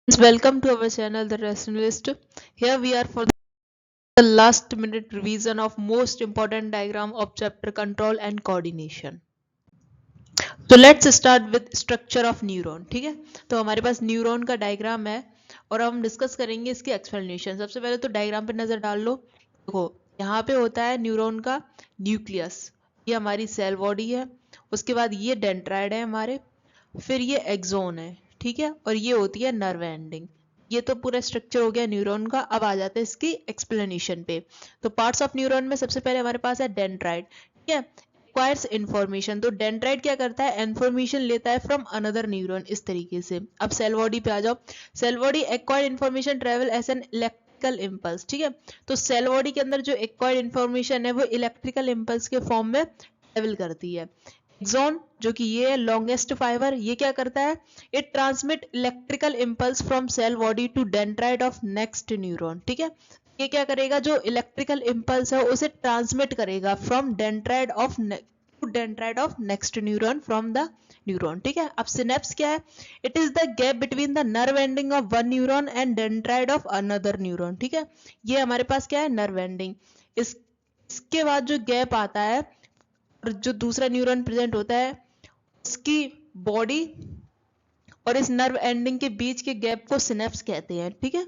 Welcome to our channel, The Rationalist. Here we are for the last minute revision of most important diagram of chapter control and coordination. तो let's start with structure of neuron. ठीक है, तो हमारे पास neuron का diagram है और हम discuss करेंगे इसकी एक्सप्लेनेशन. सबसे पहले तो डायग्राम पे नजर डाल लो. देखो, यहाँ पे होता है न्यूरॉन का न्यूक्लियस, ये हमारी सेल बॉडी है. उसके बाद ये डेंड्राइड है हमारे, फिर ये एक्सोन है. ठीक है, और ये होती है नर्व एंडिंग. ये तो पूरा स्ट्रक्चर हो गया न्यूरॉन का. अब आ जाते हैं इसकी एक्सप्लेनेशन पे. तो पार्ट्स ऑफ न्यूरॉन में सबसे पहले हमारे पास है डेंड्राइड. ठीक है, एक्वायर्स इंफॉर्मेशन. तो डेंड्राइड क्या करता है, इंफॉर्मेशन लेता है फ्रॉम अनदर न्यूरॉन. इस तरीके से. अब सेल बॉडी पे आ जाओ. Cell body acquired information travel as an electrical impulse. ठीक है, तो सेल बॉडी के अंदर जो एक्वायर्ड इंफॉर्मेशन है वो इलेक्ट्रिकल इम्पल्स के फॉर्म में ट्रेवल करती है. एक्सॉन जो कि ये है लॉन्गेस्ट फाइबर, ये क्या करता है, it transmit electrical impulse from cell body to dendrite of next neuron. ठीक है, ये क्या करेगा, जो इलेक्ट्रिकल इम्पल्स है उसे ट्रांसमिट करेगा from dendrite of to dendrite of next neuron from the neuron. ठीक है, अब सिनेप्स क्या है, it is the gap between the nerve ending of one neuron and dendrite of another neuron. ठीक है, ये हमारे पास क्या है, नर्व एंडिंग. इसके बाद जो गैप आता है और जो दूसरा न्यूरॉन प्रेजेंट होता है उसकी बॉडी और इस नर्व एंडिंग के बीच के गैप को सिनेप्स कहते हैं. ठीक है,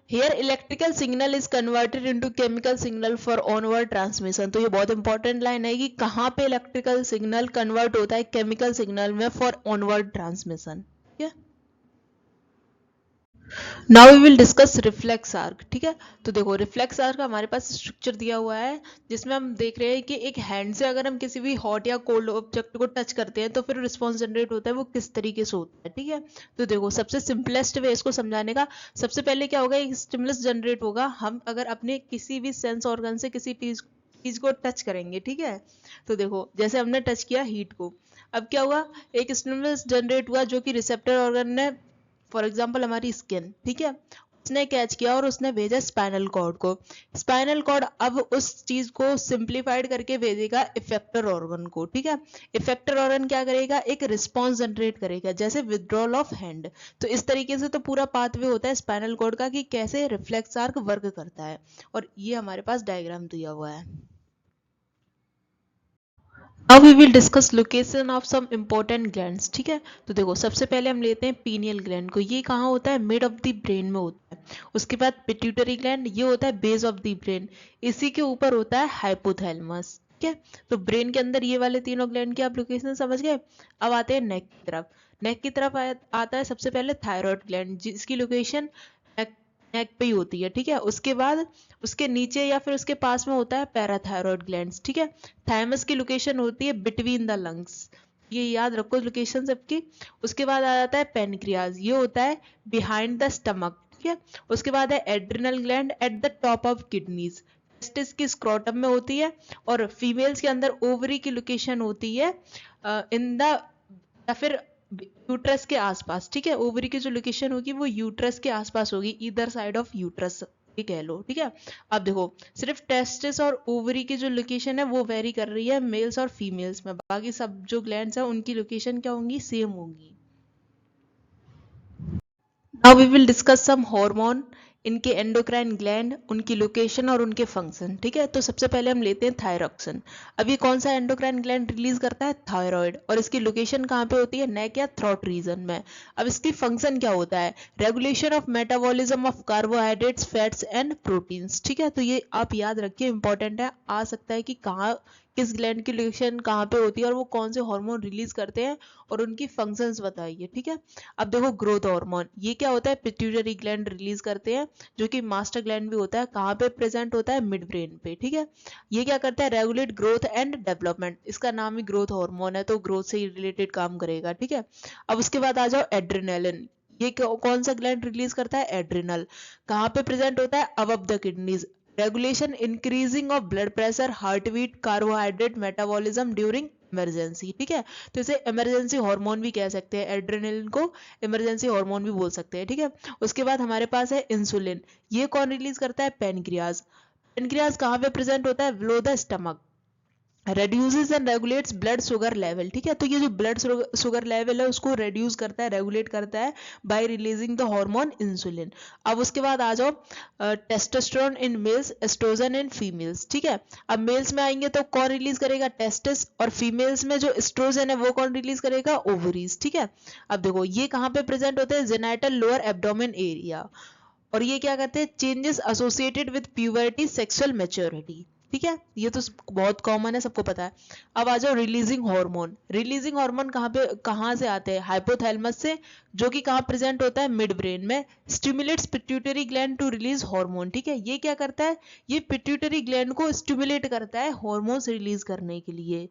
here electrical signal is converted into chemical signal for onward transmission. तो ये बहुत इंपॉर्टेंट लाइन है कि कहाँ पे इलेक्ट्रिकल सिग्नल कन्वर्ट होता है केमिकल सिग्नल में फॉर ऑनवर्ड ट्रांसमिशन. ठीक है, now we will discuss reflex arc. ठीक है, तो देखो रिफ्लेक्स आर्क का हमारे पास स्ट्रक्चर दिया हुआ है जिसमें हम देख रहे हैं कि एक हैंड से अगर हम किसी भी हॉट या कोल्ड ऑब्जेक्ट को टच करते हैं तो फिर रिस्पॉन्स जनरेट होता है वो किस तरीके से होता है. ठीक है, तो देखो सबसे सिंपलेस्ट वे इसको समझाने का, सबसे पहले क्या होगा, एक स्टिमुलस जनरेट होगा. हम अगर अपने किसी भी सेंस ऑर्गन से किसी चीज को टच करेंगे. ठीक है, तो देखो जैसे हमने टच किया हीट को, अब क्या हुआ, एक स्टिमुलस जनरेट हुआ जो कि रिसेप्टर ऑर्गन ने, फॉर एग्जाम्पल हमारी स्किन. ठीक है, उसने कैच किया और उसने भेजा स्पाइनल कॉर्ड को. स्पाइनल कॉर्ड अब उस चीज को सिंप्लीफाइड करके भेजेगा इफेक्टर ऑर्गन को. ठीक है, इफेक्टर ऑर्गन क्या करेगा, एक रिस्पॉन्स जनरेट करेगा जैसे विड्रॉल ऑफ हैंड. तो इस तरीके से तो पूरा पाथवे होता है स्पाइनल कॉर्ड का कि कैसे रिफ्लेक्स आर्क वर्क करता है. और ये हमारे पास डायग्राम दिया हुआ है. अब we will discuss location of some important glands. ठीक है, तो देखो सबसे पहले हम लेते हैं पीनियल ग्लैंड को. ये कहाँ होता है, मिड ऑफ द ब्रेन में होता है. उसके बाद पिट्यूटरी ग्लैंड, ये होता है बेस ऑफ द ब्रेन. इसी के ऊपर होता है हाइपोथैलेमस. ठीक है, तो ब्रेन के अंदर ये वाले तीनों ग्लैंड की आप लोकेशन समझ गए. अब आते हैं नेक की तरफ. नेक की तरफ आता है सबसे पहले थायराइड ग्लैंड जिसकी लोकेशन नेक पे ही होती है. ठीक है, उसके बाद उसके नीचे या फिर उसके पास में होता है पैराथायरॉयड ग्लैंड्स. ठीक है, थाइमस की लोकेशन होती है बिटवीन द लंग्स, ये याद रखो लोकेशन सबकी. उसके बाद आ जाता है पेनक्रियाज, ये होता है बिहाइंड द स्टमक. ठीक है, उसके बाद है adrenal gland at the top of kidneys, testis की स्क्रोटम में होती है. और फीमेल्स के अंदर ओवरी की लोकेशन होती है इन द, या फिर यूट्रस के आसपास. ठीक है, ओवरी की जो लोकेशन होगी वो यूट्रस के आसपास होगी, इधर साइड ऑफ यूट्रस ये कह लो. ठीक है, अब देखो सिर्फ टेस्टिस और ओवरी की जो लोकेशन है वो वेरी कर रही है मेल्स और फीमेल्स में, बाकी सब जो ग्लैंड्स है उनकी लोकेशन क्या होंगी, सेम होंगी. Now we will discuss some hormone, इनके एंडोक्राइन ग्लैंड, उनकी लोकेशन और उनके फंक्शन. ठीक है, तो सबसे पहले हम लेते हैं थायरॉक्सिन. अब ये कौन सा एंडोक्राइन ग्लैंड रिलीज करता है, थायराइड. और इसकी लोकेशन कहाँ पे होती है, नेक या थ्रोट रीजन में. अब इसकी फंक्शन क्या होता है, regulation of metabolism of carbohydrates fats and proteins. ठीक है, तो ये आप याद रखिए, इंपॉर्टेंट है, आ सकता है कि कहाँ किस ग्लैंड की लोकेशन कहाँ पे होती है और वो कौन से हार्मोन रिलीज करते हैं और उनकी फंक्शंस बताइए. ठीक है, अब देखो ग्रोथ हार्मोन, ये क्या होता है, पिट्यूटरी ग्लैंड रिलीज करते हैं जो कि मास्टर ग्लैंड भी होता है. कहाँ पे प्रेजेंट होता है, मिड ब्रेन पे. ठीक है, ये क्या करता है, रेगुलेट ग्रोथ एंड डेवलपमेंट, इसका नाम ही ग्रोथ हार्मोन है तो ग्रोथ से ही रिलेटेड काम करेगा. ठीक है, अब उसके बाद आ जाओ एड्रेनालिन, ये कौन सा ग्लैंड रिलीज करता है, एड्रिनल. कहाँ पे प्रेजेंट होता है, above the kidneys, regulation increasing of blood pressure, heart beat, carbohydrate metabolism during emergency. ठीक है, तो इसे इमरजेंसी हार्मोन भी कह सकते हैं, एड्रेनलिन को इमरजेंसी हार्मोन भी बोल सकते हैं. ठीक है, उसके बाद हमारे पास है इंसुलिन, ये कौन रिलीज करता है, पेनक्रियाज. पेनक्रियाज कहाँ पे प्रेजेंट होता है, below the stomach. Reduces and regulates blood sugar level, ठीक है। तो ये जो ब्लड शुगर लेवल है उसको रेड्यूस करता है, रेगुलेट करता है by releasing the hormone insulin. अब उसके बाद आ जाओ testosterone in males, estrogen in females, ठीक है। अब मेल्स में आएंगे तो कौन रिलीज करेगा, टेस्टिस, और फीमेल्स में जो एस्ट्रोजन है वो कौन रिलीज करेगा, ओवरीज, ठीक है। अब देखो ये कहाँ पे प्रेजेंट होते हैं, जेनाइटल लोअर एब्डोमेन एरिया, और ये क्या कहते हैं, changes associated with puberty sexual maturity, ठीक है। ये तो बहुत कॉमन है, सबको पता है। अब आ जाओ रिलीजिंग हार्मोन। रिलीजिंग हार्मोन कहाँ से आते हैं, हाइपोथैलेमस से, जो कि कहाँ प्रेजेंट होता है, मिड ब्रेन में। Stimulates pituitary gland to release hormone, ठीक है। ये क्या करता है, ये पिट्यूटरी ग्लैंड को स्टिमुलेट करता है हार्मोन्स रिलीज करने के लिए।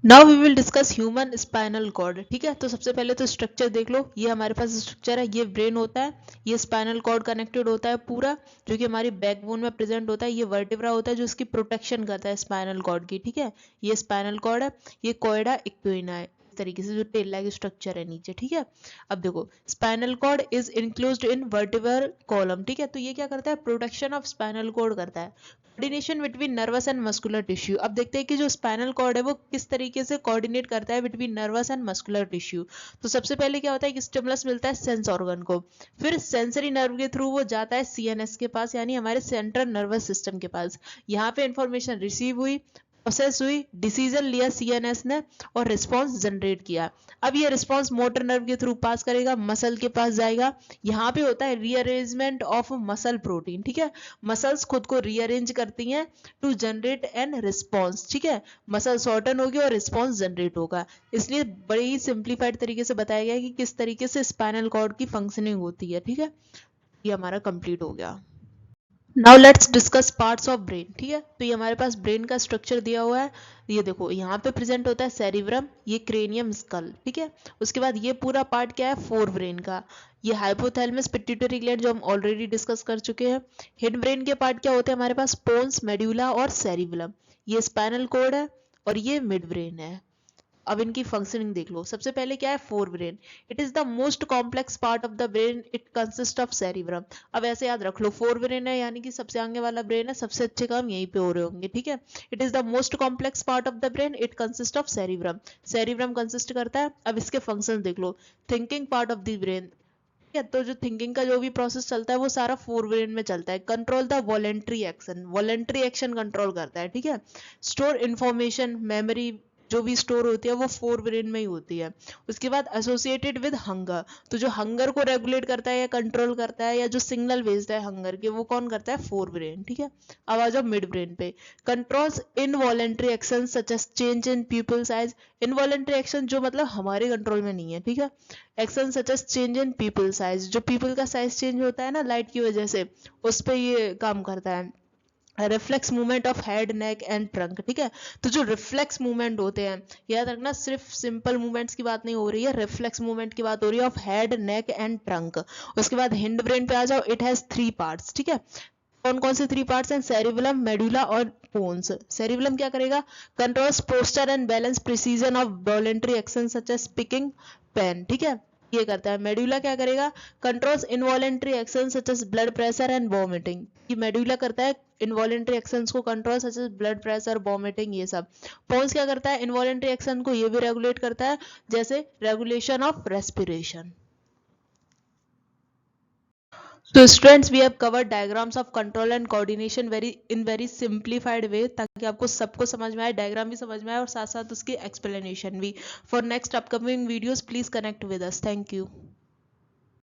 Now we will discuss human spinal cord, ठीक है। तो सबसे पहले तो स्ट्रक्चर देख लो, ये हमारे पास स्ट्रक्चर है, ये ब्रेन होता है, ये स्पाइनल कॉर्ड कनेक्टेड होता है पूरा, जो कि हमारी बैकबोन में प्रेजेंट होता है, ये वर्टिब्रा होता है जो इसकी प्रोटेक्शन करता है स्पाइनल कॉर्ड की, ठीक है। ये स्पाइनल कॉर्ड है, ये कॉइडा इक्विना है, इस तरीके से जो टेल लाइक स्ट्रक्चर है नीचे, ठीक है। अब देखो spinal cord is enclosed in vertebral column, ठीक है। तो ये क्या करता है, प्रोटेक्शन ऑफ स्पाइनल कॉर्ड करता है। Coordination between nervous and muscular tissue. अब देखते हैं कि जो स्पाइनल कॉर्ड है वो किस तरीके से कोऑर्डिनेट करता है between nervous and muscular tissue. तो सबसे पहले क्या होता है कि स्टिमुलस मिलता है सेंस ऑर्गन को, फिर सेंसरी नर्व के थ्रू वो जाता है सीएनएस के पास, यानी हमारे सेंट्रल नर्वस सिस्टम के पास। यहाँ पे इंफॉर्मेशन रिसीव हुई, प्रोसेस हुई, डिसीजन लिया सीएनएस ने, और रिस्पांस जनरेट किया। अब ये रिस्पांस मोटर नर्व के थ्रू पास करेगा, मसल के पास जाएगा। यहाँ पे होता है रीअरेंजमेंट ऑफ मसल प्रोटीन, ठीक है। मसल्स खुद को रीअरेंज करती हैं टू जनरेट एन रिस्पांस, ठीक है। मसल शॉर्टन होगी और रिस्पांस जनरेट होगा। इसलिए बड़े ही सिंप्लीफाइड तरीके से बताया गया है कि किस तरीके से स्पाइनल कॉर्ड की फंक्शनिंग होती है, ठीक है। ये हमारा कंप्लीट हो गया। Now let's discuss parts of brain, ठीक है। तो ये हमारे पास ब्रेन का स्ट्रक्चर दिया हुआ है, ये देखो यहाँ पे प्रेजेंट होता है सेरिब्रम, ये क्रेनियम स्कल, ठीक है। उसके बाद ये पूरा पार्ट क्या है, फोर ब्रेन का, ये हाइपोथैलेमस पिट्यूटरी ग्लैंड जो हम ऑलरेडी डिस्कस कर चुके हैं। हिड ब्रेन के पार्ट क्या होते हैं हमारे पास, पोन्स, मेड्यूला और सेरिबलम। ये स्पाइनल कॉर्ड है और ये मिड ब्रेन है। अब इनकी फंक्शनिंग देख लो। सबसे पहले क्या है, fore brain. It is the most complex part of the brain, it consist of cerebrum. अब ऐसे याद रख लो, फोर ब्रेन है यानी कि सबसे आगे वाला ब्रेन है, सबसे अच्छे काम यहीं पे हो रहे होंगे, ठीक है। It is the most complex part of the brain, it consist of cerebrum. Cerebrum consist करता है। अब इसके फंक्शन देख लो। Thinking part of the brain, तो जो थिंकिंग का जो भी प्रोसेस चलता है वो सारा फोर ब्रेन में चलता है। Control the voluntary action, voluntary action control करता है, ठीक है। स्टोर इंफॉर्मेशन, मेमोरी जो भी स्टोर होती है वो फोर ब्रेन में ही होती है। उसके बाद एसोसिएटेड विद हंगर, तो जो हंगर को रेगुलेट करता है या कंट्रोल करता है या जो सिग्नल भेजता है हंगर के, वो कौन करता है, फोर ब्रेन, ठीक है। अब आ जाओ मिड ब्रेन पे। Controls involuntary action such as change in pupil size. Involuntary action जो मतलब हमारे कंट्रोल में नहीं है, ठीक है। Action such as change in pupil size, जो पीपल का साइज चेंज होता है ना लाइट की वजह से, उस पर ये काम करता है। Reflex movement of head, neck and trunk, ठीक है। तो जो रिफ्लेक्स मूवमेंट होते हैं, याद रखना सिर्फ सिंपल मूवमेंट्स की बात नहीं हो रही है, रिफ्लेक्स मूवमेंट की बात हो रही है of head, neck and trunk. उसके बाद हिंड ब्रेन पे आ जाओ। इट हैज थ्री पार्ट्स, ठीक है। कौन कौन से थ्री पार्ट्स हैं, सेरिबेलम, मेडुला और पोन्स। सेरिबेलम क्या करेगा, controls posture and balance, precision of voluntary action such as picking pen, ठीक है, ये करता है। मेडुला क्या करेगा, controls involuntary action such as blood pressure and vomiting. ये मेडुला करता है इनवॉलेंट्री एक्शंस को control, such as blood pressure, vomiting, ये सब। पोन्स क्या करता है, इनवॉलेंट्री एक्शन को ये भी रेगुलेट करता है, जैसे regulation of respiration. So students, we have covered diagrams of control and coordination very simplified way, ताकि आपको सबको समझ में आए, डायग्राम भी समझ में आए और साथ साथ उसकी explanation भी. For next upcoming videos, please connect with us. Thank you.